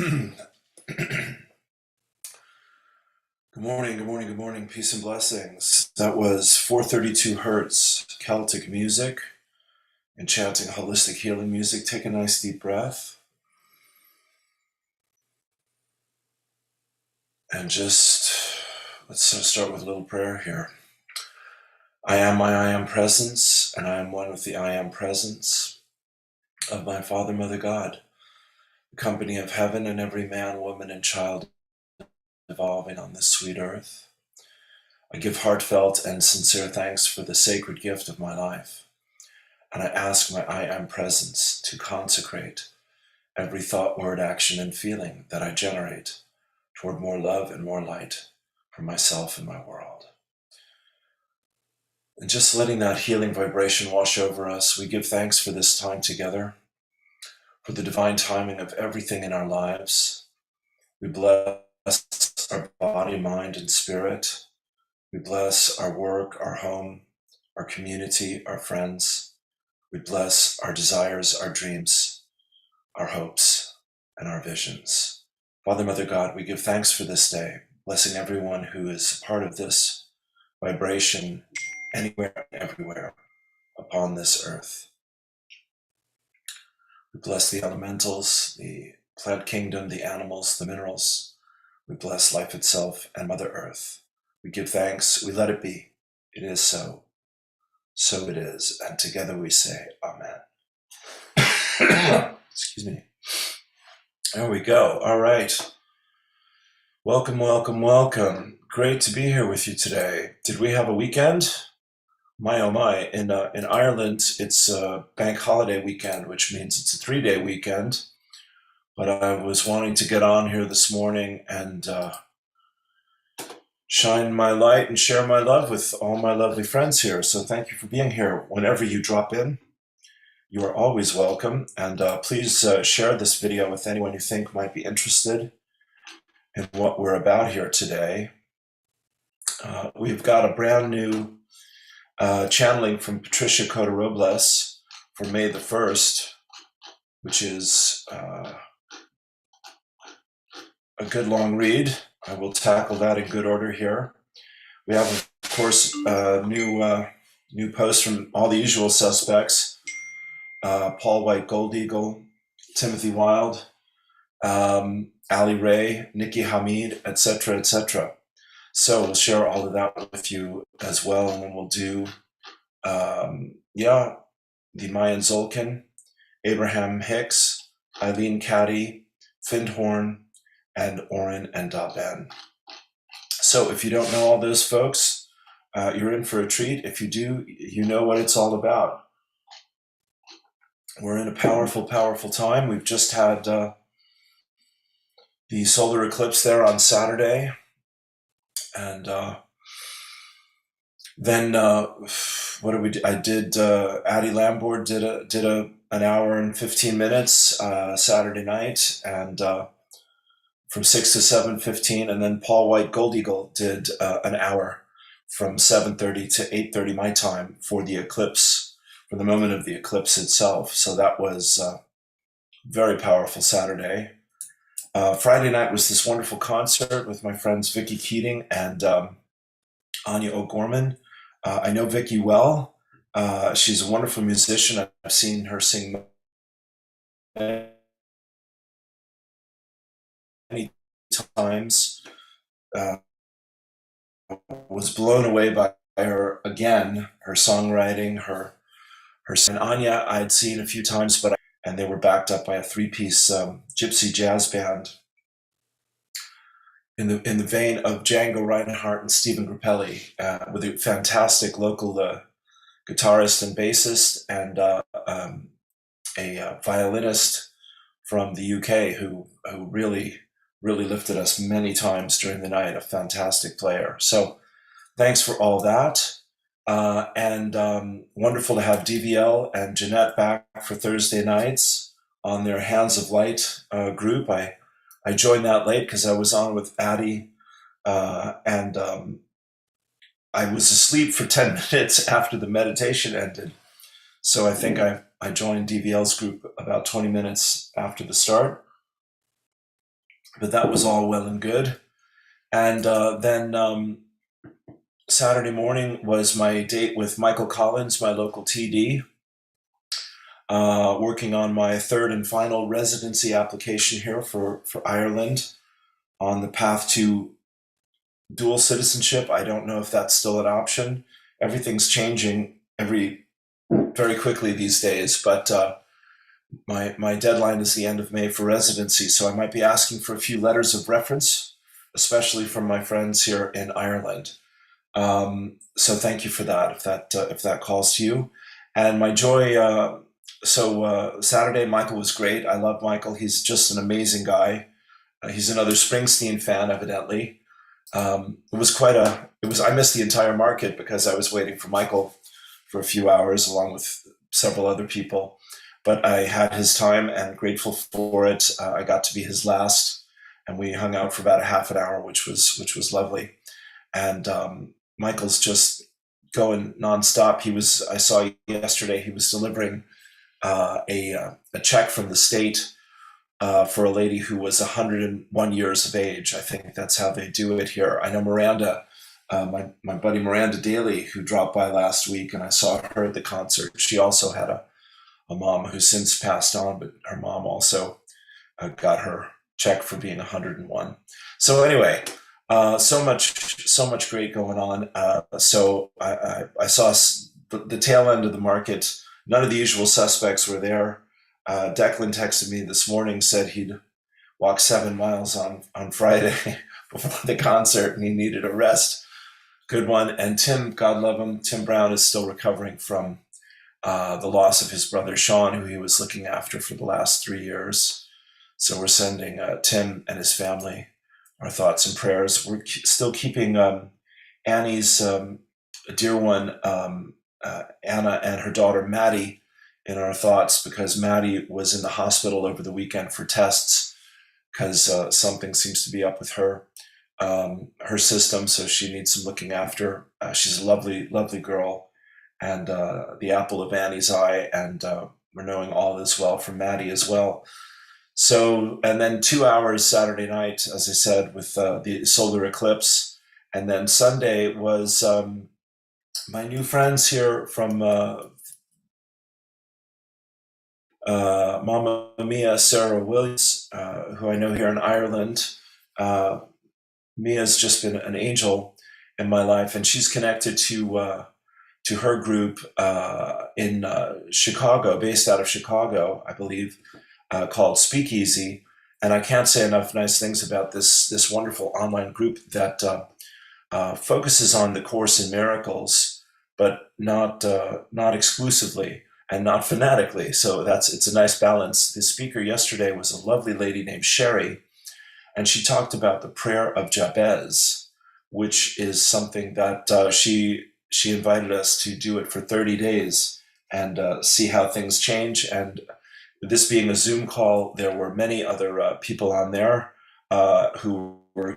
Good morning, good morning, good morning. Peace and blessings. That was 432 Hertz Celtic music, enchanting holistic healing music. Take a nice deep breath and just let's start with a little prayer here. I am my I am presence, and I am one with the I am presence of my Father, Mother, God, the company of heaven and every man, woman, and child evolving on this sweet earth. I give heartfelt and sincere thanks for the sacred gift of my life, and I ask my I am presence to consecrate every thought, word, action, and feeling that I generate toward more love and more light for myself and my world. And just letting that healing vibration wash over us, we give thanks for this time together, for the divine timing of everything in our lives. We bless our body, mind, and spirit. We bless our work, our home, our community, our friends. We bless our desires, our dreams, our hopes, and our visions. Father, Mother, God, we give thanks for this day, blessing everyone who is a part of this vibration anywhere and everywhere upon this earth. We bless the elementals, the plant kingdom, the animals, the minerals. We bless life itself and Mother Earth. We give thanks, we let it be. It is so. So it is. And together we say, Amen. Excuse me. There we go. All right. Welcome, welcome, welcome. Great to be here with you today. Did we have a weekend? My oh my. In Ireland, it's a bank holiday weekend, which means it's a 3-day weekend. But I was wanting to get on here this morning and shine my light and share my love with all my lovely friends here. So thank you for being here. Whenever you drop in, you are always welcome. And please share this video with anyone you think might be interested in what we're about here today. We've got a brand new channeling from Patricia Cota Robles for May the 1st, which is a good long read. I will tackle that in good order here. We have, of course, new posts from all the usual suspects: Paul White, Gold Eagle, Timothy Wilde, Ali Ray, Nikki Hamid, etc., etc. So we'll share all of that with you as well, and then we'll do, the Mayan Zolkin, Abraham Hicks, Eileen Caddy, Findhorn, and Oren and Daben. So if you don't know all those folks, you're in for a treat. If you do, you know what it's all about. We're in a powerful, powerful time. We've just had the solar eclipse there on Saturday. And then what did we do? I did, Addie Lambord did an hour and 15 minutes Saturday night, and from 6 to 7:15, and then Paul White Gold Eagle did an hour from 7:30 to 8:30 my time for the eclipse, for the moment of the eclipse itself. So that was very powerful Saturday. Friday night was this wonderful concert with my friends Vicky Keating and Anya O'Gorman. I know Vicky well. She's a wonderful musician. I've seen her sing many times. Was blown away by her again, her songwriting, her and Anya I'd seen a few times, and they were backed up by a 3-piece gypsy jazz band in the vein of Django Reinhardt and Stephen Grappelli, with a fantastic local guitarist and bassist, and a violinist from the UK who really lifted us many times during the night. A fantastic player. So thanks for all that. And wonderful to have DVL and Jeanette back for Thursday nights on their Hands of Light group. I joined that late because I was on with Addie, and I was asleep for 10 minutes after the meditation ended. So I think I joined DVL's group about 20 minutes after the start. but that was all well and good. And then Saturday morning was my date with Michael Collins, my local TD, working on my third and final residency application here for Ireland on the path to dual citizenship. I don't know if that's still an option. Everything's changing very quickly these days, but my deadline is the end of May for residency, so I might be asking for a few letters of reference, especially from my friends here in Ireland. So thank you for that, if that calls to you. And my joy. Saturday, Michael was great. I love Michael. He's just an amazing guy. He's another Springsteen fan, evidently. It was quite a. It was. I missed the entire market because I was waiting for Michael for a few hours, along with several other people. But I had his time and grateful for it. I got to be his last, and we hung out for about a half an hour, which was lovely. And Michael's just going nonstop. I saw yesterday he was delivering a check from the state for a lady who was 101 years of age. I think that's how they do it here. I know Miranda, my buddy Miranda Daly, who dropped by last week, and I saw her at the concert. She also had a mom who since passed on, but her mom also got her check for being 101. So anyway, so much great going on. So I saw the tail end of the market. None of the usual suspects were there. Declan texted me this morning, said he'd walked 7 miles on Friday before the concert and he needed a rest. Good one. And Tim, God love him, Tim Brown is still recovering from the loss of his brother Sean, who he was looking after for the last 3 years. So we're sending Tim and his family our thoughts and prayers. We're still keeping Annie's dear one, Anna, and her daughter Maddie in our thoughts, because Maddie was in the hospital over the weekend for tests because something seems to be up with her system, so she needs some looking after. She's a lovely, lovely girl, and the apple of Annie's eye, and we're knowing all is well for Maddie as well. So, and then 2 hours Saturday night, as I said, with the solar eclipse. And then Sunday was my new friends here from Mama Mia, Sarah Williams, who I know here in Ireland. Mia's just been an angel in my life, and she's connected to her group in Chicago, based out of Chicago, I believe, called Speakeasy. And I can't say enough nice things about this wonderful online group that focuses on the Course in Miracles, but not exclusively and not fanatically. So it's a nice balance. The speaker yesterday was a lovely lady named Sherry, and she talked about the prayer of Jabez, which is something that she invited us to do it for 30 days and see how things change. And this being a Zoom call, there were many other people on there who were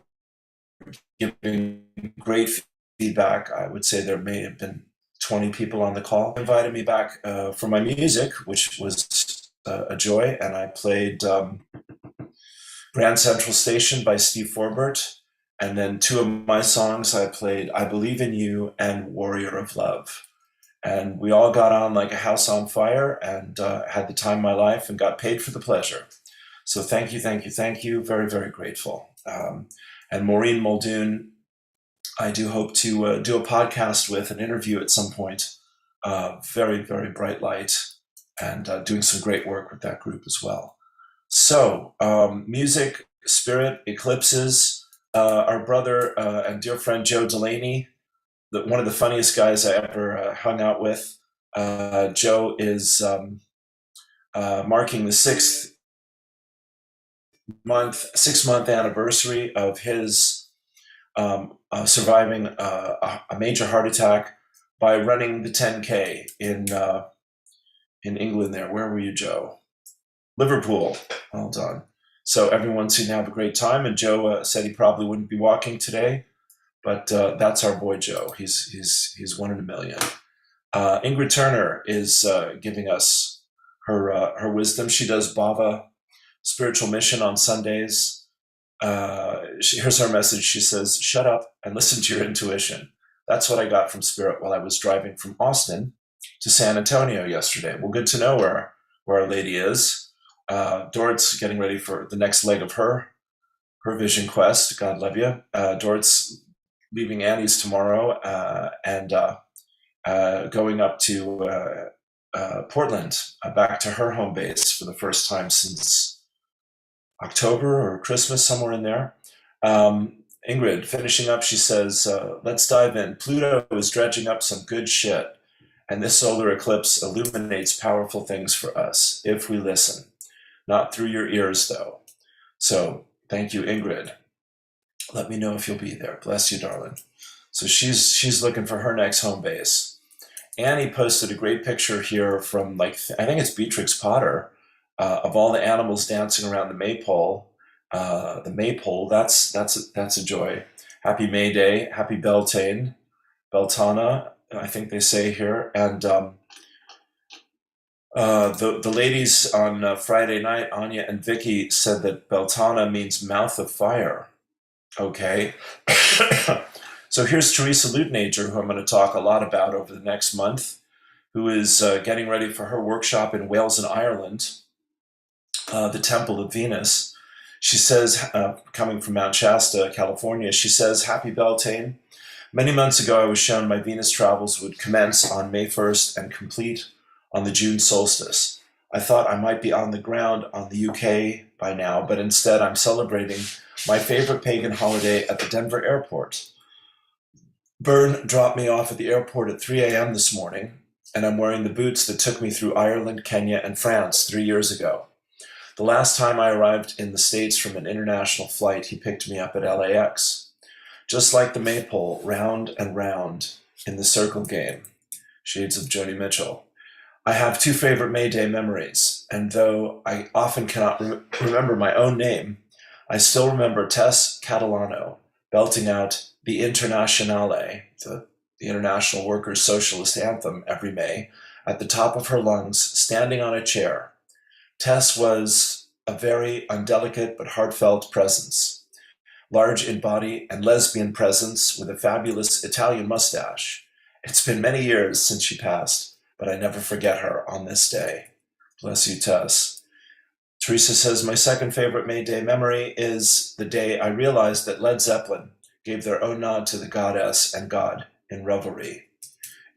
giving great feedback. I would say there may have been 20 people on the call. They invited me back for my music, which was a joy, and I played Grand Central Station by Steve Forbert, and then 2 of my songs I played I Believe in You and Warrior of Love. And we all got on like a house on fire and had the time of my life and got paid for the pleasure. So thank you, thank you, thank you. Very, very grateful. And Maureen Muldoon, I do hope to do a podcast with, an interview at some point. Very, very bright light, and doing some great work with that group as well. So music, spirit, eclipses. Our brother and dear friend Joe Delaney, one of the funniest guys I ever hung out with. Joe is marking the 6-month anniversary of his surviving a major heart attack by running the 10K in England. There, where were you, Joe? Liverpool. Well done. So everyone seemed to have a great time, and Joe said he probably wouldn't be walking today. But that's our boy Joe. He's one in a million. Ingrid Turner is giving us her wisdom. She does Bava Spiritual Mission on Sundays. Here's her message. She says, "Shut up and listen to your intuition." That's what I got from Spirit while I was driving from Austin to San Antonio yesterday. Well, good to know where Our Lady is. Dorot's getting ready for the next leg of her vision quest. God love you. Dorot's leaving Annie's tomorrow and going up to Portland, back to her home base for the first time since October or Christmas, somewhere in there. Ingrid, finishing up, she says, let's dive in. Pluto is dredging up some good shit, and this solar eclipse illuminates powerful things for us if we listen. Not through your ears, though. So thank you, Ingrid. Let me know if you'll be there. Bless you, darling. So she's looking for her next home base. Annie posted a great picture here from, like, I think it's Beatrix Potter, of all the animals dancing around the maypole. The maypole, that's a joy. Happy May Day, happy Beltane, Beltana, I think they say here. And the ladies on Friday night, Anya and Vicky, said that Beltana means mouth of fire. Okay. So here's Teresa Lutnager, who I'm going to talk a lot about over the next month, who is getting ready for her workshop in Wales and Ireland, the Temple of Venus. She says, coming from Mount Shasta, California, she says, "Happy Beltane. Many months ago, I was shown my Venus travels would commence on May 1st and complete on the June solstice. I thought I might be on the ground on the UK by now, but instead I'm celebrating my favorite pagan holiday at the Denver airport. Byrne dropped me off at the airport at 3 a.m. this morning, and I'm wearing the boots that took me through Ireland, Kenya, and France 3 years ago. The last time I arrived in the States from an international flight, he picked me up at LAX. Just like the maypole, round and round in the circle game." Shades of Joni Mitchell. "I have two favorite May Day memories, and though I often cannot remember my own name, I still remember Tess Catalano belting out the Internationale, the International Workers' Socialist Anthem, every May, at the top of her lungs, standing on a chair. Tess was a very undelicate but heartfelt presence, large in body and lesbian presence with a fabulous Italian mustache. It's been many years since she passed, but I never forget her on this day. Bless you, Tess." Teresa says, "My second favorite May Day memory is the day I realized that Led Zeppelin gave their own nod to the goddess and God in Revelry.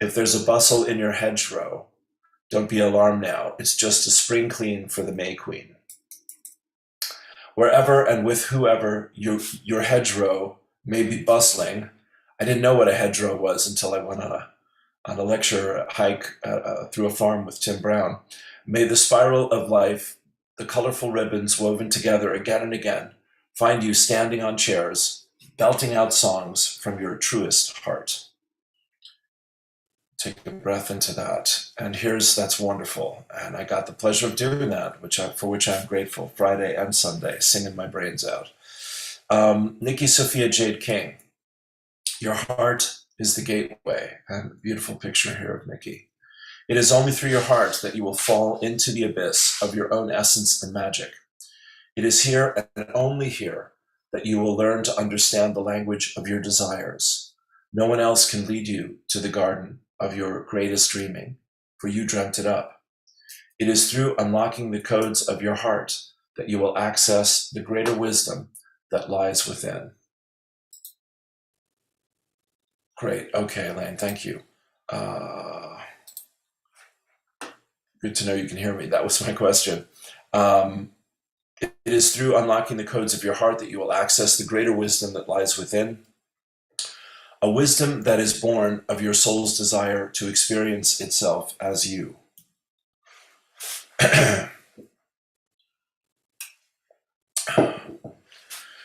If there's a bustle in your hedgerow, don't be alarmed now. It's just a spring clean for the May Queen. Wherever and with whoever your hedgerow may be bustling." I didn't know what a hedgerow was until I went on a lecture hike through a farm with Tim Brown. "May the spiral of life, the colorful ribbons woven together again and again, find you standing on chairs, belting out songs from your truest heart." Take a breath into that. And that's wonderful. And I got the pleasure of doing that, for which I'm grateful, Friday and Sunday, singing my brains out. Nikki Sophia Jade King, "Your heart is the gateway." And a beautiful picture here of Nikki. "It is only through your heart that you will fall into the abyss of your own essence and magic. It is here and only here that you will learn to understand the language of your desires. No one else can lead you to the garden of your greatest dreaming, for you dreamt it up. It is through unlocking the codes of your heart that you will access the greater wisdom that lies within." Great. Okay, Elaine, thank you. Good to know you can hear me. That was my question. It is through unlocking the codes of your heart that you will access the greater wisdom that lies within, a wisdom that is born of your soul's desire to experience itself as you.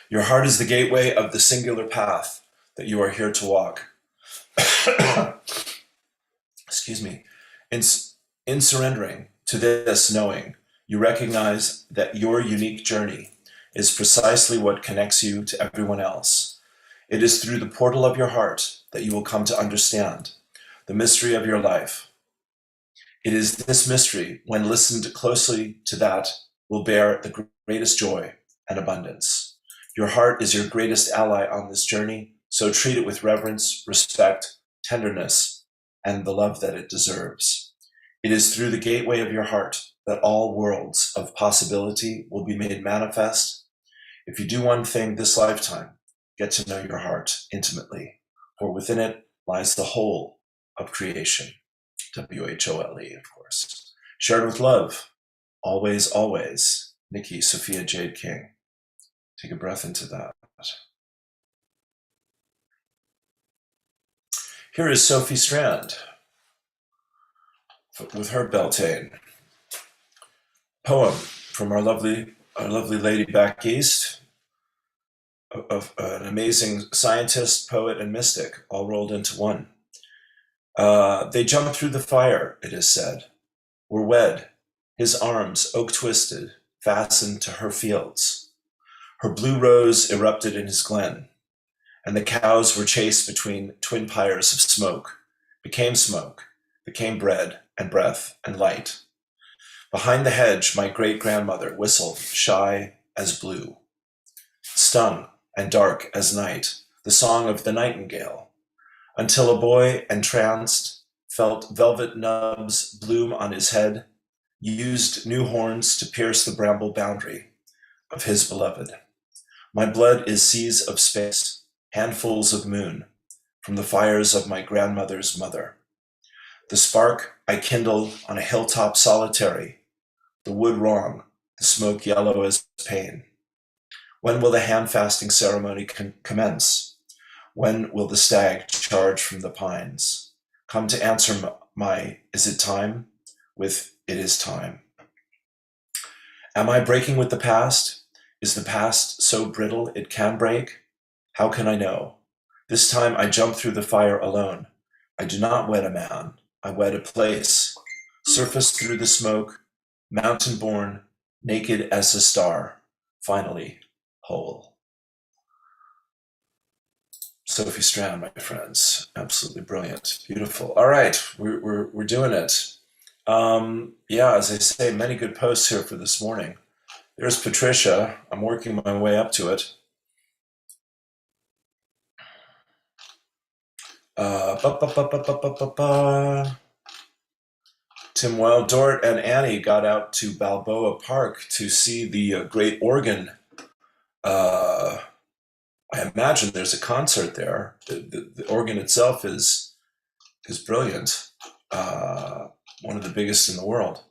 Your heart is the gateway of the singular path that you are here to walk. Excuse me. In surrendering to this knowing, you recognize that your unique journey is precisely what connects you to everyone else. It is through the portal of your heart that you will come to understand the mystery of your life. It is this mystery, when listened closely to, that will bear the greatest joy and abundance. Your heart is your greatest ally on this journey, so treat it with reverence, respect, tenderness, and the love that it deserves. It is through the gateway of your heart that all worlds of possibility will be made manifest. If you do one thing this lifetime, get to know your heart intimately, for within it lies the whole of creation. WHOLE, of course. Shared with love, always, always. Nikki Sophia Jade King. Take a breath into that. Here is Sophie Strand with her Beltane. Poem from our lovely lady back east, of an amazing scientist, poet, and mystic, all rolled into one. They jumped through the fire, it is said, were wed, his arms, oak-twisted, fastened to her fields. Her blue rose erupted in his glen, and the cows were chased between twin pyres of smoke, became bread and breath and light. Behind the hedge, my great-grandmother whistled, shy as blue. Stung and dark as night, the song of the nightingale, until a boy, entranced, felt velvet nubs bloom on his head, used new horns to pierce the bramble boundary of his beloved. My blood is seas of space, handfuls of moon, from the fires of my grandmother's mother. The spark I kindle on a hilltop solitary, the wood wrong, the smoke yellow as pain. When will the hand-fasting ceremony commence? When will the stag charge from the pines? Come to answer my, is it time? With, it is time. Am I breaking with the past? Is the past so brittle it can break? How can I know? This time I jump through the fire alone. I do not wed a man, I wed a place. Surface through the smoke, mountain-born, naked as a star, finally whole. Sophie Strand, my friends, absolutely brilliant, beautiful. All right, we're doing it. Yeah, as I say, many good posts here for this morning. There's Patricia. I'm working my way up to it. Tim Wild, Dort, and Annie got out to Balboa Park to see the great organ. I imagine there's a concert there. The organ itself is brilliant. One of the biggest in the world.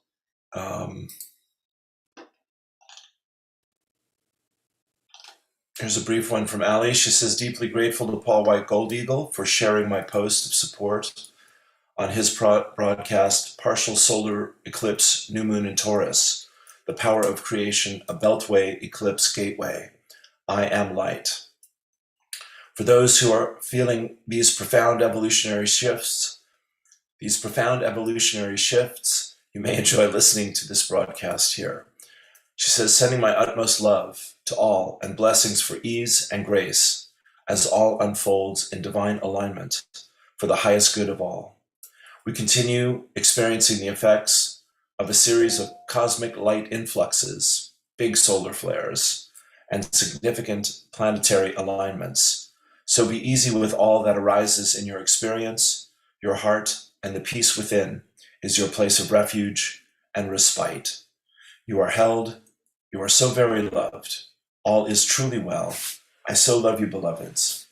Here's a brief one from Ali. She says, deeply grateful to Paul White Gold Eagle for sharing my post of support on his broadcast, Partial Solar Eclipse, New Moon in Taurus, The Power of Creation, a Beltway Eclipse Gateway. I am light. For those who are feeling these profound evolutionary shifts, you may enjoy listening to this broadcast here. She says, sending my utmost love to all and blessings for ease and grace as all unfolds in divine alignment for the highest good of all. We continue experiencing the effects of a series of cosmic light influxes, big solar flares, and significant planetary alignments. So be easy with all that arises in your experience. Your heart and the peace within is your place of refuge and respite. You are held. You are so very loved. All is truly well. I so love you, beloveds.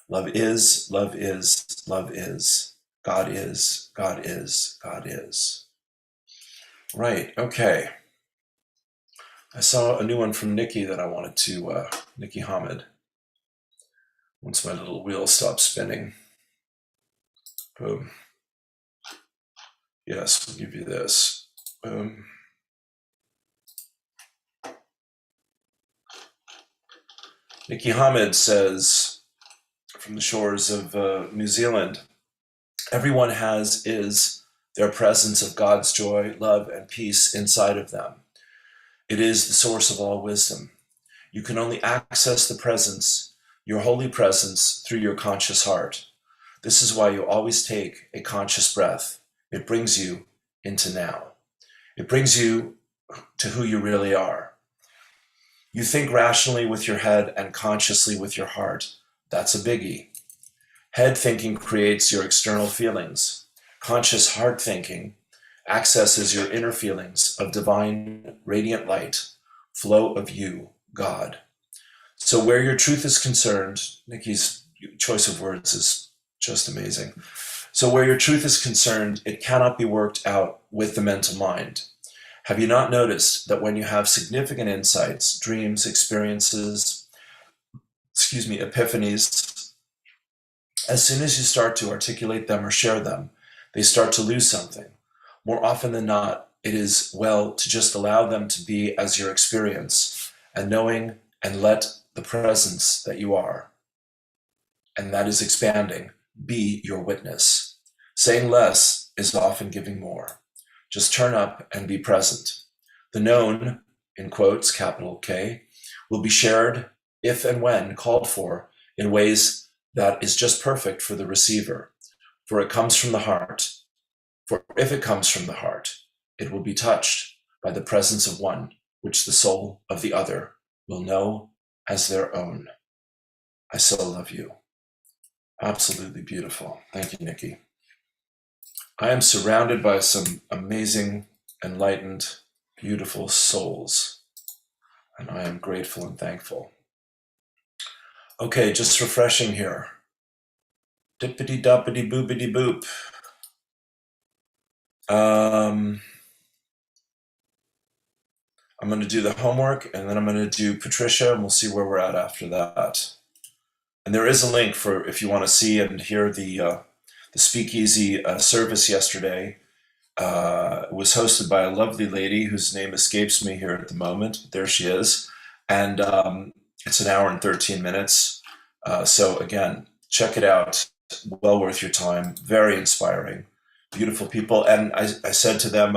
Love is, love is, love is. God is, God is, God is. Right, okay. I saw a new one from Nikki that I wanted to, Nikki Hamid. Once my little wheel stops spinning. Boom. Yes, we'll give you this. Boom. Nikki Hamid says, from the shores of New Zealand, everyone is their presence of God's joy, love, and peace inside of them. It is the source of all wisdom. You can only access the presence, your holy presence, through your conscious heart. This is why you always take a conscious breath. It brings you into now. It brings you to who you really are. You think rationally with your head and consciously with your heart. That's a biggie. Head thinking creates your external feelings. Conscious heart thinking accesses your inner feelings of divine, radiant light, flow of you, God. So where your truth is concerned, Nikki's choice of words is just amazing. So where your truth is concerned, it cannot be worked out with the mental mind. Have you not noticed that when you have significant insights, dreams, experiences, epiphanies, as soon as you start to articulate them or share them, they start to lose something. More often than not, it is well to just allow them to be as your experience and knowing and let the presence that you are, and that is expanding, be your witness. Saying less is often giving more. Just turn up and be present. The known, in quotes, capital K, will be shared if and when called for in ways that is just perfect for the receiver. For it comes from the heart. For if it comes from the heart, it will be touched by the presence of one, which the soul of the other will know as their own. I so love you. Absolutely beautiful. Thank you, Nikki. I am surrounded by some amazing, enlightened, beautiful souls, and I am grateful and thankful. Okay, just refreshing here. Dippity doppity boopity boop. I'm going to do the homework, and then I'm going to do Patricia, and we'll see where we're at after that. And there is a link for if you want to see and hear the speakeasy service yesterday. It was hosted by a lovely lady whose name escapes me here at the moment. But there she is. And it's an hour and 13 minutes. So again, check it out. Well worth your time. Very inspiring. Beautiful people. And I said to them,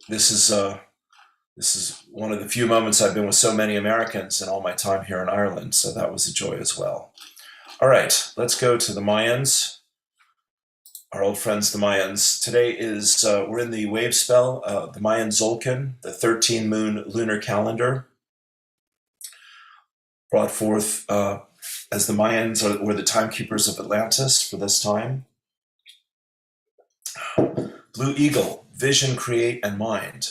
this is one of the few moments I've been with so many Americans in all my time here in Ireland. So that was a joy as well. All right, let's go to the Mayans. Our old friends, the Mayans. Today is, we're in the wave spell, the Mayan Zolkin, the 13-moon lunar calendar, brought forth as the Mayans were the timekeepers of Atlantis for this time. Blue Eagle, vision, create, and mind.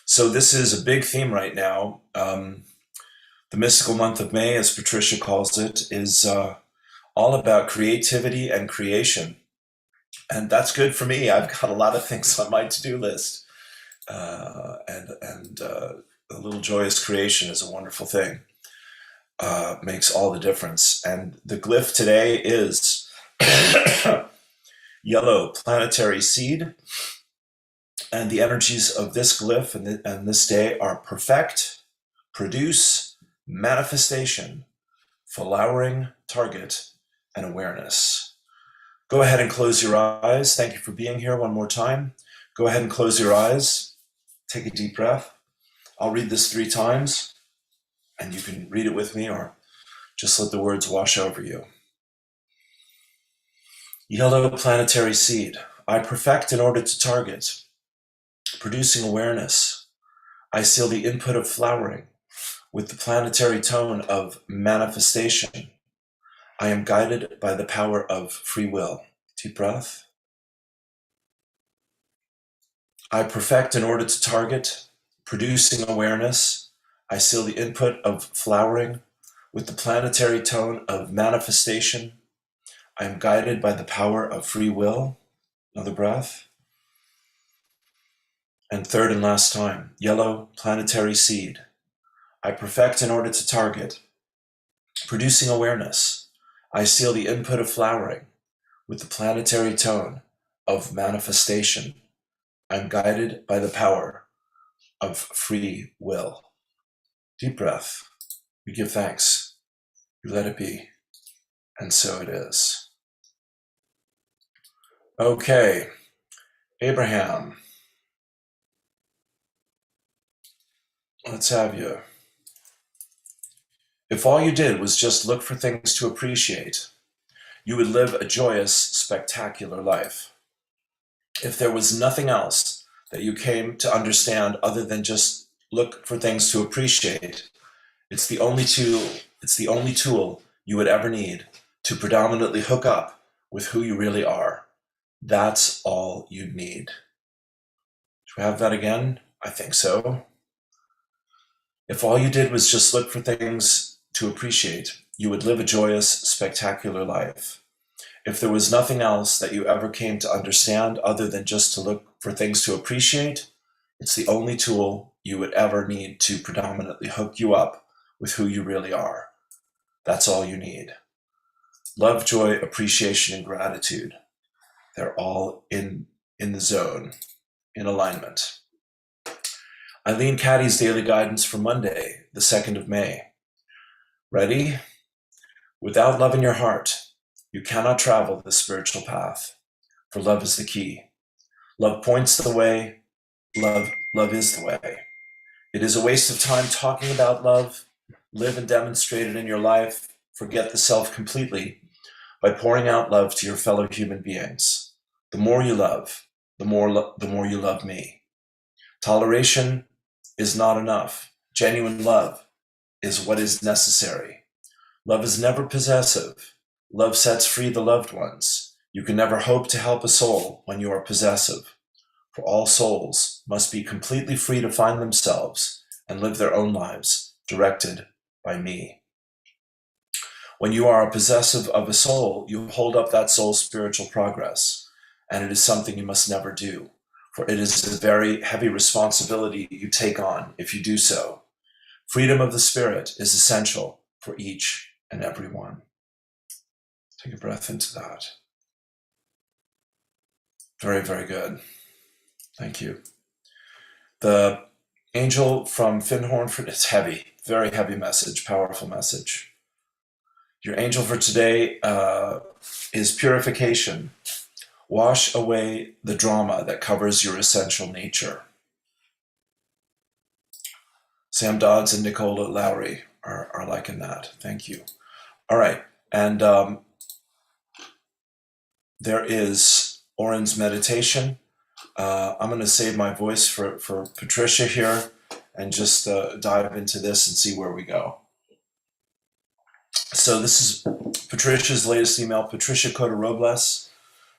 So this is a big theme right now. The mystical month of May, as Patricia calls it, is all about creativity and creation. And that's good for me. I've got a lot of things on my to-do list. And a little joyous creation is a wonderful thing. Makes all the difference. And the glyph today is yellow planetary seed. And the energies of this glyph and this day are perfect, produce, manifestation, flowering, target, and awareness. Go ahead and close your eyes. Thank you for being here one more time. Go ahead and close your eyes. Take a deep breath. I'll read this 3 times, and you can read it with me or just let the words wash over you. Yellow planetary seed. I perfect in order to target. Producing awareness. I seal the input of flowering with the planetary tone of manifestation. I am guided by the power of free will. Deep breath. I perfect in order to target, producing awareness. I seal the input of flowering with the planetary tone of manifestation. I am guided by the power of free will. Another breath. And third and last time, yellow planetary seed. I perfect in order to target, producing awareness. I seal the input of flowering with the planetary tone of manifestation. I'm guided by the power of free will. Deep breath. We give thanks. We let it be. And so it is. Okay. Abraham. Let's have you. If all you did was just look for things to appreciate, you would live a joyous, spectacular life. If there was nothing else that you came to understand other than just look for things to appreciate, It's the only tool you would ever need to predominantly hook up with who you really are. That's all you need. Should we have that again? I think so. If all you did was just look for things to appreciate, you would live a joyous, spectacular life. If there was nothing else that you ever came to understand other than just to look for things to appreciate, it's the only tool you would ever need to predominantly hook you up with who you really are. That's all you need. Love, joy, appreciation, and gratitude. They're all in the zone, in alignment. Eileen Caddy's Daily Guidance for Monday, the 2nd of May. Ready? Without love in your heart, you cannot travel the spiritual path, for love is the key. Love points the way. Love is the way. It is a waste of time talking about love. Live and demonstrate it in your life. Forget the self completely by pouring out love to your fellow human beings. The more you love, the more you love me. Toleration is not enough. Genuine love is what is necessary. Love is never possessive. Love sets free the loved ones. You can never hope to help a soul when you are possessive. For all souls must be completely free to find themselves and live their own lives, directed by me. When you are possessive of a soul, you hold up that soul's spiritual progress, and it is something you must never do, for it is a very heavy responsibility you take on if you do so. Freedom of the spirit is essential for each and every one. Take a breath into that. Very, very good. Thank you. The angel from Finhorn, it's heavy, very heavy message, powerful message. Your angel for today is purification. Wash away the drama that covers your essential nature. Sam Dodds and Nicola Lowry are liking that. Thank you. All right. And there is Oren's meditation. I'm going to save my voice for Patricia here and just dive into this and see where we go. So this is Patricia's latest email, Patricia Cota Robles.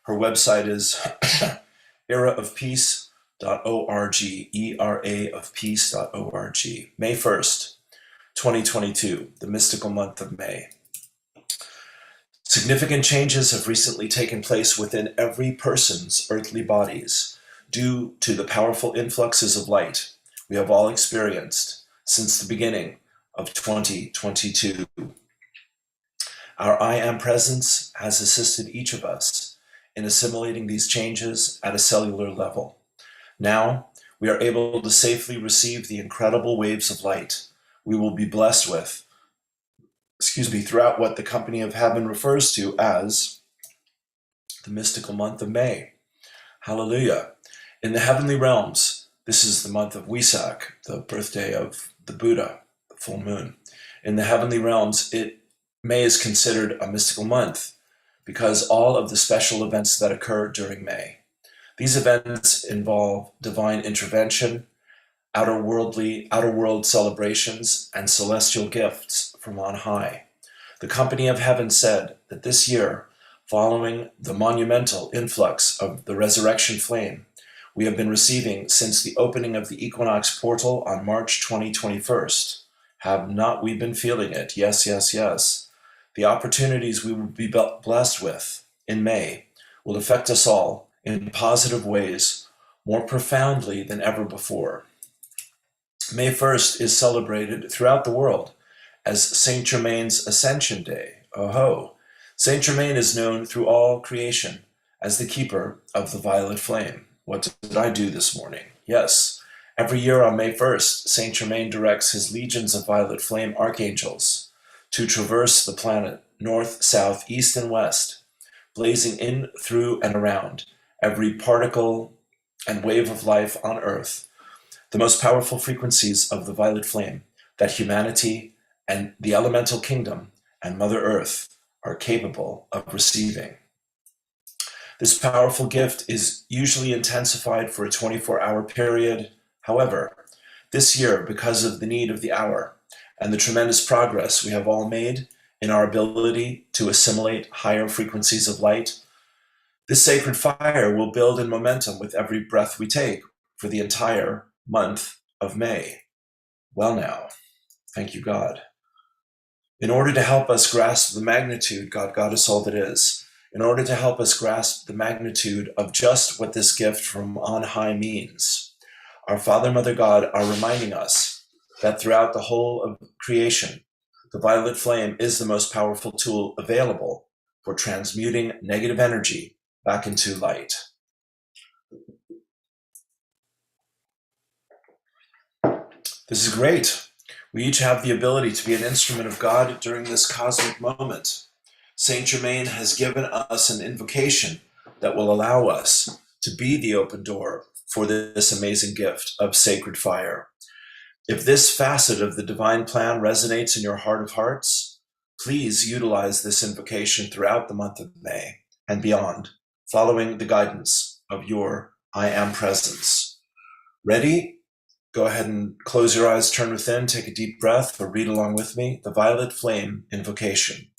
Her website is eraofpeace.org, eraofpeace.org. May 1st, 2022, the mystical month of May. Significant changes have recently taken place within every person's earthly bodies due to the powerful influxes of light we have all experienced since the beginning of 2022. Our I Am presence has assisted each of us in assimilating these changes at a cellular level. Now, we are able to safely receive the incredible waves of light we will be blessed with, throughout what the Company of Heaven refers to as the mystical month of May. Hallelujah. In the heavenly realms, this is the month of Wesak, the birthday of the Buddha, the full moon. In the heavenly realms, May is considered a mystical month because all of the special events that occur during May. These events involve divine intervention, outer world celebrations, and celestial gifts from on high. The Company of Heaven said that this year, following the monumental influx of the resurrection flame we have been receiving since the opening of the equinox portal on March 2021, have not we been feeling it? Yes, yes, yes. The opportunities we will be blessed with in May will affect us all in positive ways more profoundly than ever before. May 1st is celebrated throughout the world as Saint Germain's Ascension Day. Oh ho! Saint Germain is known through all creation as the keeper of the violet flame. What did I do this morning? Yes, every year on May 1st, Saint Germain directs his legions of violet flame archangels to traverse the planet north, south, east, and west, blazing in, through, and around every particle and wave of life on Earth, the most powerful frequencies of the violet flame that humanity and the elemental kingdom and Mother Earth are capable of receiving. This powerful gift is usually intensified for a 24-hour period. However, this year, because of the need of the hour and the tremendous progress we have all made in our ability to assimilate higher frequencies of light, this sacred fire will build in momentum with every breath we take for the entire month of May. Well now, thank you, God. In order to help us grasp the magnitude, God got us all that is, in order to help us grasp the magnitude of just what this gift from on high means, our Father, Mother, God are reminding us that throughout the whole of creation, the violet flame is the most powerful tool available for transmuting negative energy back into light. This is great. We each have the ability to be an instrument of God during this cosmic moment. Saint Germain has given us an invocation that will allow us to be the open door for this amazing gift of sacred fire. If this facet of the divine plan resonates in your heart of hearts, please utilize this invocation throughout the month of May and beyond, following the guidance of your I Am Presence. Ready? Go ahead and close your eyes, turn within, take a deep breath, or read along with me the Violet Flame Invocation.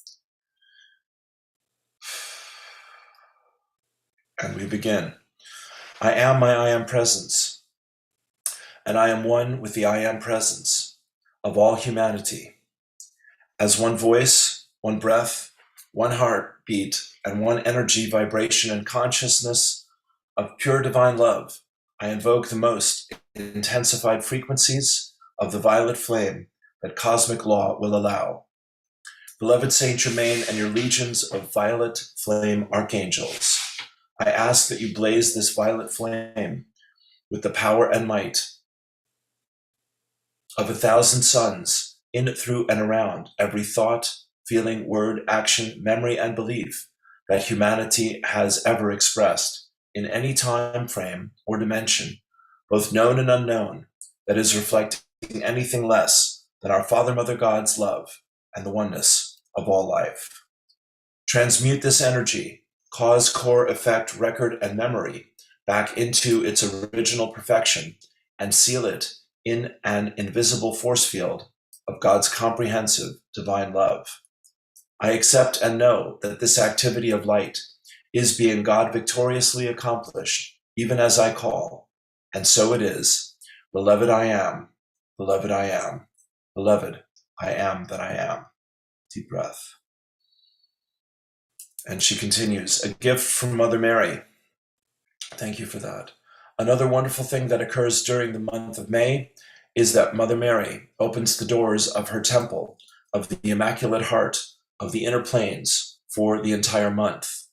And we begin. I am my I Am Presence, and I am one with the I Am Presence of all humanity. As one voice, one breath, one heartbeat, and one energy, vibration, and consciousness of pure divine love, I invoke the most intensified frequencies of the violet flame that cosmic law will allow. Beloved Saint Germain and your legions of violet flame archangels, I ask that you blaze this violet flame with the power and might of 1,000 suns in, through, and around every thought, feeling, word, action, memory, and belief that humanity has ever expressed in any time frame or dimension, both known and unknown, that is reflecting anything less than our Father, Mother, God's love and the oneness of all life. Transmute this energy, cause, core, effect, record, and memory back into its original perfection and seal it in an invisible force field of God's comprehensive divine love. I accept and know that this activity of light is being God victoriously accomplished, even as I call. And so it is. Beloved, I am. Beloved, I am. Beloved, I am that I am. Deep breath. And she continues, a gift from Mother Mary. Thank you for that. Another wonderful thing that occurs during the month of May is that Mother Mary opens the doors of her temple, of the Immaculate Heart, of the inner planes for the entire month.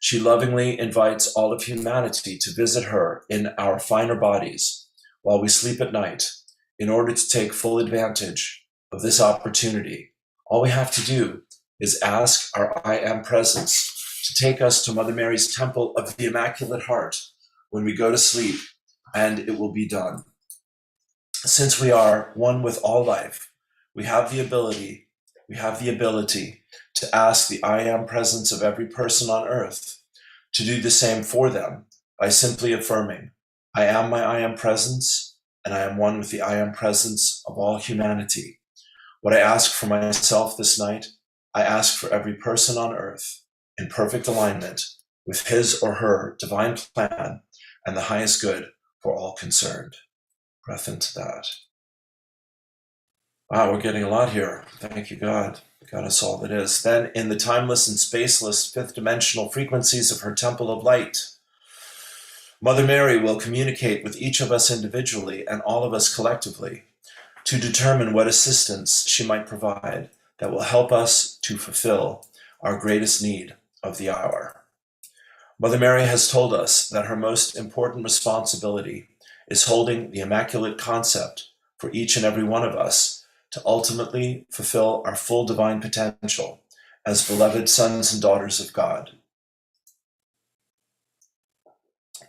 She lovingly invites all of humanity to visit her in our finer bodies while we sleep at night in order to take full advantage of this opportunity. All we have to do is ask our I Am Presence to take us to Mother Mary's temple of the Immaculate Heart when we go to sleep, and it will be done. Since we are one with all life, we have the ability to ask the I Am Presence of every person on earth to do the same for them by simply affirming, I am my I Am Presence, and I am one with the I Am Presence of all humanity. What I ask for myself this night, I ask for every person on earth in perfect alignment with his or her divine plan and the highest good for all concerned. Breath into that. Wow, we're getting a lot here. Thank you, God. Got us all that is. Then, in the timeless and spaceless fifth dimensional frequencies of her temple of light, Mother Mary will communicate with each of us individually and all of us collectively to determine what assistance she might provide that will help us to fulfill our greatest need of the hour. Mother Mary has told us that her most important responsibility is holding the Immaculate Concept for each and every one of us to ultimately fulfill our full divine potential as beloved sons and daughters of God.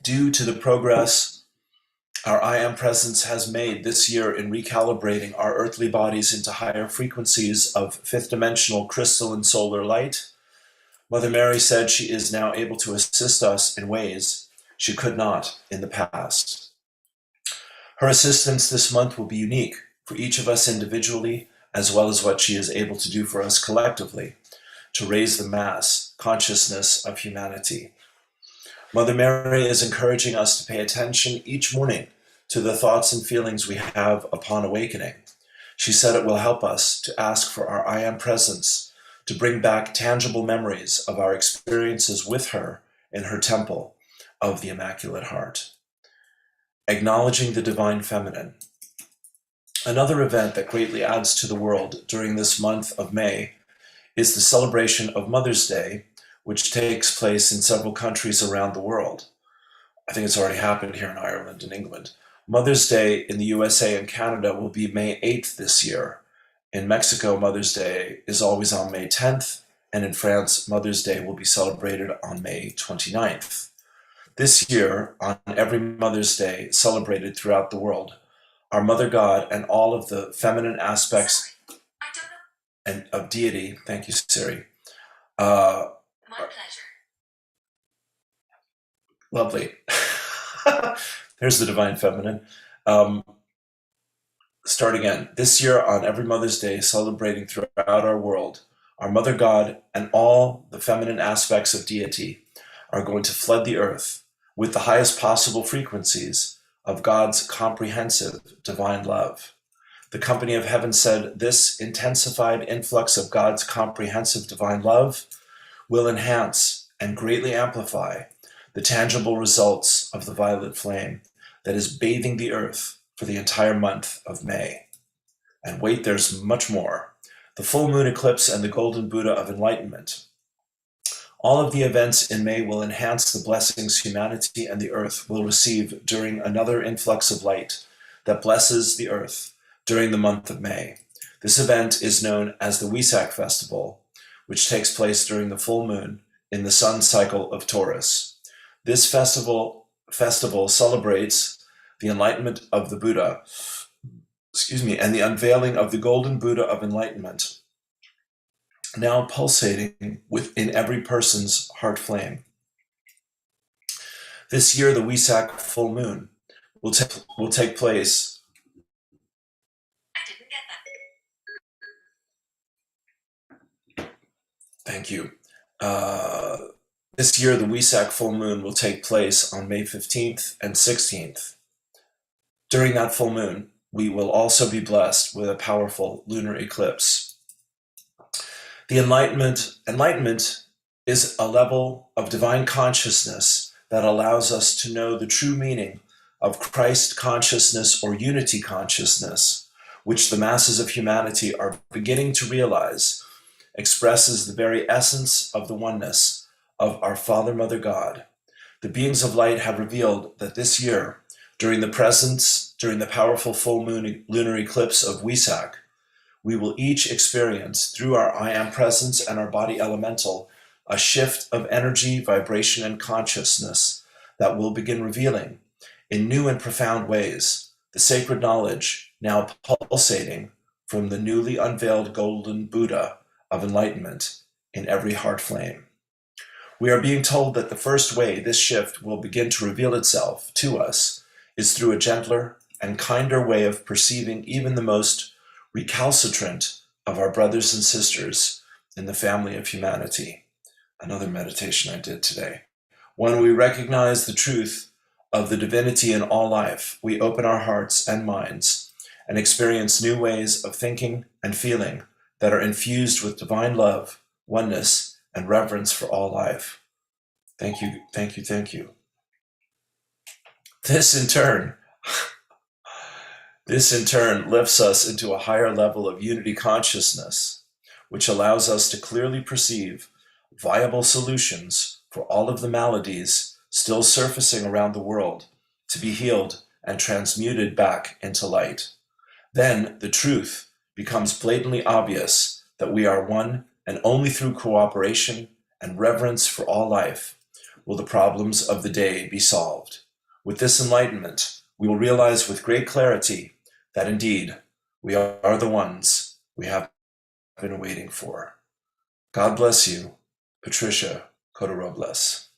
Due to the progress our I Am Presence has made this year in recalibrating our earthly bodies into higher frequencies of fifth dimensional crystal and solar light, Mother Mary said she is now able to assist us in ways she could not in the past. Her assistance this month will be unique for each of us individually as well as what she is able to do for us collectively to raise the mass consciousness of humanity. Mother Mary is encouraging us to pay attention each morning to the thoughts and feelings we have upon awakening. She said it will help us to ask for our I Am presence, to bring back tangible memories of our experiences with her in her temple of the Immaculate Heart. Acknowledging the Divine Feminine. Another event that greatly adds to the world during this month of May is the celebration of Mother's Day, which takes place in several countries around the world. I think it's already happened here in Ireland and England. Mother's Day in the USA and Canada will be May 8th this year. In Mexico, Mother's Day is always on May 10th, and in France, Mother's Day will be celebrated on May 29th. This year, on every Mother's Day celebrated throughout the world, our Mother God and all of the feminine aspects and of deity, thank you, Siri. My pleasure. Lovely. There's the Divine Feminine. Start again. This year, on every Mother's Day, celebrating throughout our world, our Mother God and all the feminine aspects of deity are going to flood the earth with the highest possible frequencies of God's comprehensive divine love. The Company of Heaven said this intensified influx of God's comprehensive divine love will enhance and greatly amplify the tangible results of the violet flame that is bathing the earth for the entire month of May. And wait, there's much more. The full moon eclipse and the golden Buddha of enlightenment. All of the events in May will enhance the blessings humanity and the earth will receive during another influx of light that blesses the earth during the month of May. This event is known as the Wesak Festival, which takes place during the full moon in the sun cycle of Taurus. This festival celebrates the enlightenment of the Buddha, and the unveiling of the golden Buddha of enlightenment, now pulsating within every person's heart flame. This year, the Wesak full moon will take place. I didn't get that. Thank you. This year, the Wesak full moon will take place on May 15th and 16th. During that full moon, we will also be blessed with a powerful lunar eclipse. The enlightenment is a level of divine consciousness that allows us to know the true meaning of Christ consciousness or unity consciousness, which the masses of humanity are beginning to realize expresses the very essence of the oneness of our Father, Mother God. The beings of light have revealed that this year, during the powerful full moon lunar eclipse of Wesak, we will each experience, through our I Am presence and our body elemental, a shift of energy, vibration, and consciousness that will begin revealing, in new and profound ways, the sacred knowledge now pulsating from the newly unveiled golden Buddha of enlightenment in every heart flame. We are being told that the first way this shift will begin to reveal itself to us is through a gentler and kinder way of perceiving even the most recalcitrant of our brothers and sisters in the family of humanity. Another meditation I did today. When we recognize the truth of the divinity in all life, we open our hearts and minds and experience new ways of thinking and feeling that are infused with divine love, oneness, and reverence for all life. Thank you, thank you, thank you. This in turn lifts us into a higher level of unity consciousness, which allows us to clearly perceive viable solutions for all of the maladies still surfacing around the world to be healed and transmuted back into light. Then the truth becomes blatantly obvious that we are one, and only through cooperation and reverence for all life will the problems of the day be solved. With this enlightenment, we will realize with great clarity that indeed we are the ones we have been waiting for. God bless you, Patricia Cotto-Robles.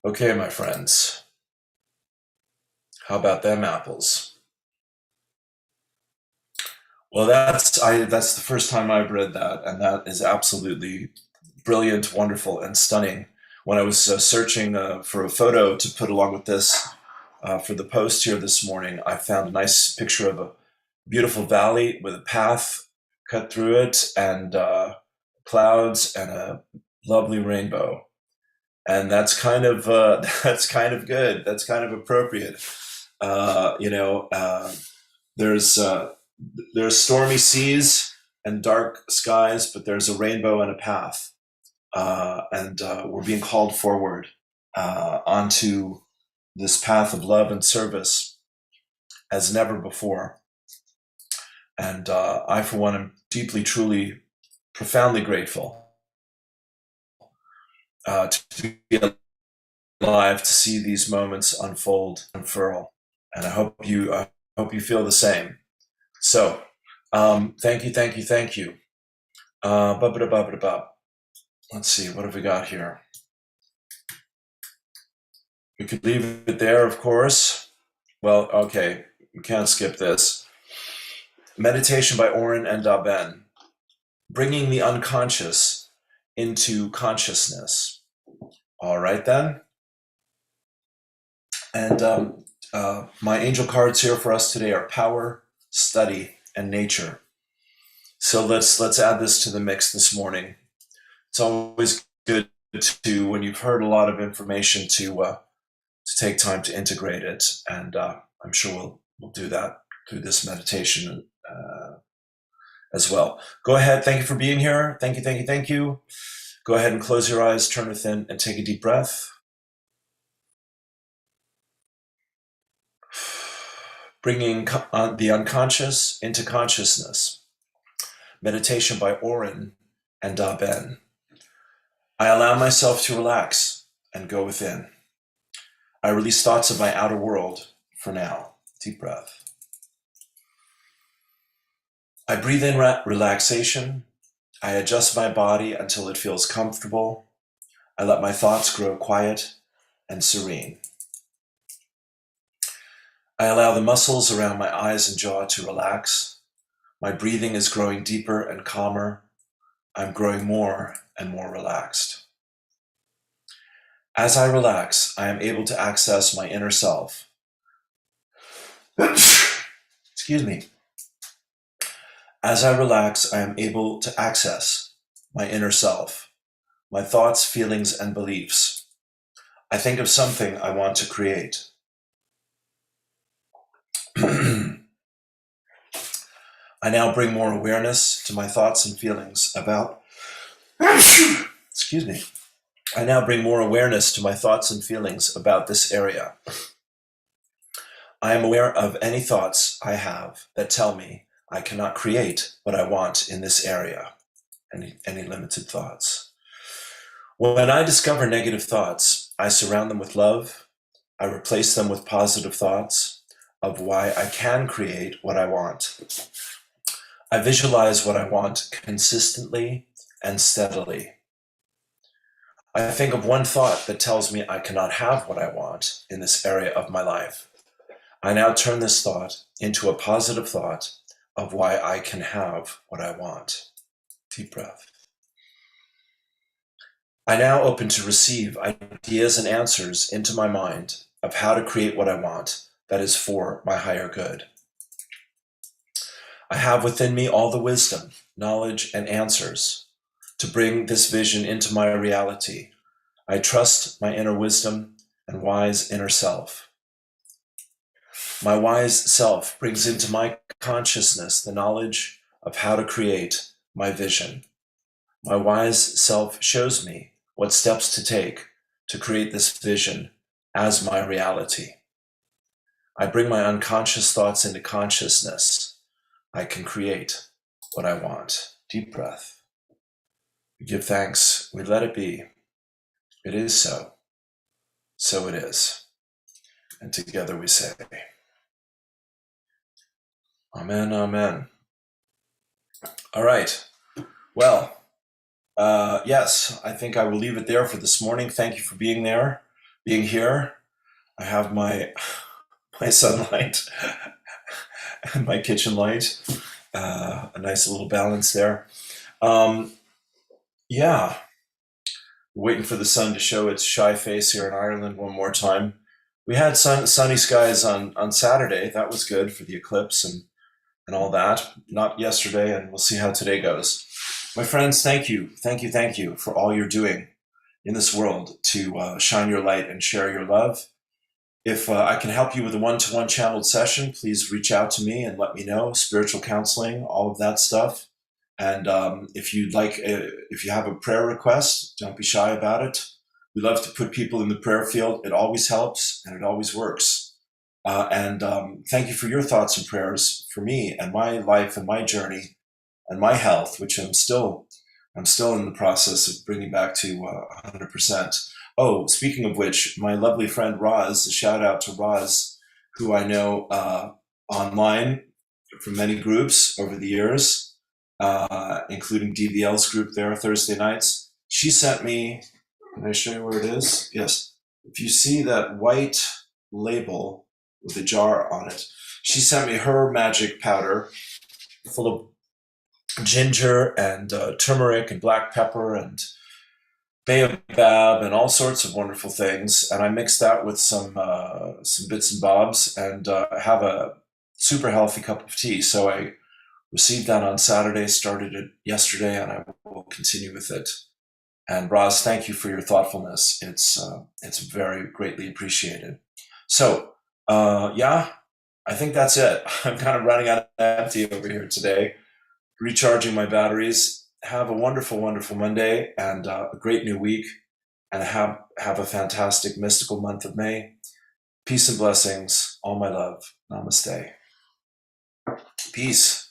Okay, my friends, how about them apples? Well, that's the first time I've read that, and that is absolutely brilliant, wonderful, and stunning. When I was searching for a photo to put along with this for the post here this morning, I found a nice picture of a beautiful valley with a path cut through it, and clouds, and a lovely rainbow. And that's kind of that's kind of good. That's kind of appropriate. Uh, you know, uh, there's stormy seas and dark skies, but there's a rainbow and a path, and we're being called forward onto this path of love and service as never before. And I, for one, am deeply, truly, profoundly grateful to be alive to see these moments unfold, unfurl. And I hope you feel the same. So, thank you, thank you, thank you. Let's see, what have we got here? We could leave it there, of course. Well, okay, we can't skip this. Meditation by Oren and Daben. Bringing the unconscious into consciousness. All right, then. And my angel cards here for us today are power, study, and nature. So let's add this to the mix this morning. It's always good to, when you've heard a lot of information, to take time to integrate it, and I'm sure we'll do that through this meditation as well. Go ahead. Thank you for being here. Thank you, thank you, thank you. Go ahead and close your eyes, turn within, and take a deep breath. Bringing the unconscious into consciousness. Meditation by Oren and Daben. I allow myself to relax and go within. I release thoughts of my outer world for now. Deep breath. I breathe in relaxation. I adjust my body until it feels comfortable. I let my thoughts grow quiet and serene. I allow the muscles around my eyes and jaw to relax. My breathing is growing deeper and calmer. I'm growing more and more relaxed. As I relax, I am able to access my inner self. Excuse me. As I relax, I am able to access my inner self, my thoughts, feelings, and beliefs. I think of something I want to create. I now bring more awareness to my thoughts and feelings about, excuse me. I now bring more awareness to my thoughts and feelings about this area. I am aware of any thoughts I have that tell me I cannot create what I want in this area, any limited thoughts. When I discover negative thoughts, I surround them with love. I replace them with positive thoughts of why I can create what I want. I visualize what I want consistently and steadily. I think of one thought that tells me I cannot have what I want in this area of my life. I now turn this thought into a positive thought of why I can have what I want. Deep breath. I now open to receive ideas and answers into my mind of how to create what I want that is for my higher good. I have within me all the wisdom, knowledge, and answers to bring this vision into my reality. I trust my inner wisdom and wise inner self. My wise self brings into my consciousness the knowledge of how to create my vision. My wise self shows me what steps to take to create this vision as my reality. I bring my unconscious thoughts into consciousness. I can create what I want. Deep breath. We give thanks. We let it be. It is so. So it is. And together we say, Amen, amen. All right. Well, yes, I think I will leave it there for this morning. Thank you for being here. I have my sunlight and my kitchen light, a nice little balance there. Um, yeah, waiting for the sun to show its shy face here in Ireland one more time. We had sunny skies on Saturday. That was good for the eclipse and all that. Not yesterday, and we'll see how today goes. My friends, thank you for all you're doing in this world to shine your light and share your love. If I can help you with a one-to-one channeled session, please reach out to me and let me know. Spiritual counseling, all of that stuff. And if you'd like, if you have a prayer request, don't be shy about it. We love to put people in the prayer field. It always helps and it always works. And thank you for your thoughts and prayers for me and my life and my journey and my health, which I'm still in the process of bringing back to 100%. Oh, speaking of which, my lovely friend Roz, a shout out to Roz, who I know online from many groups over the years, including DVL's group there Thursday nights. She sent me, can I show you where it is? Yes. If you see that white label with a jar on it, she sent me her magic powder full of ginger and turmeric and black pepper and baobab and all sorts of wonderful things, and I mixed that with some bits and bobs, and have a super healthy cup of tea. So I received that on Saturday, started it yesterday, and I will continue with it. And Roz, thank you for your thoughtfulness. It's very greatly appreciated. So yeah, I think that's it. I'm kind of running out of empty over here today, recharging my batteries. Have a wonderful, wonderful Monday and a great new week, and have a fantastic mystical month of May. Peace and blessings. All my love. Namaste. Peace.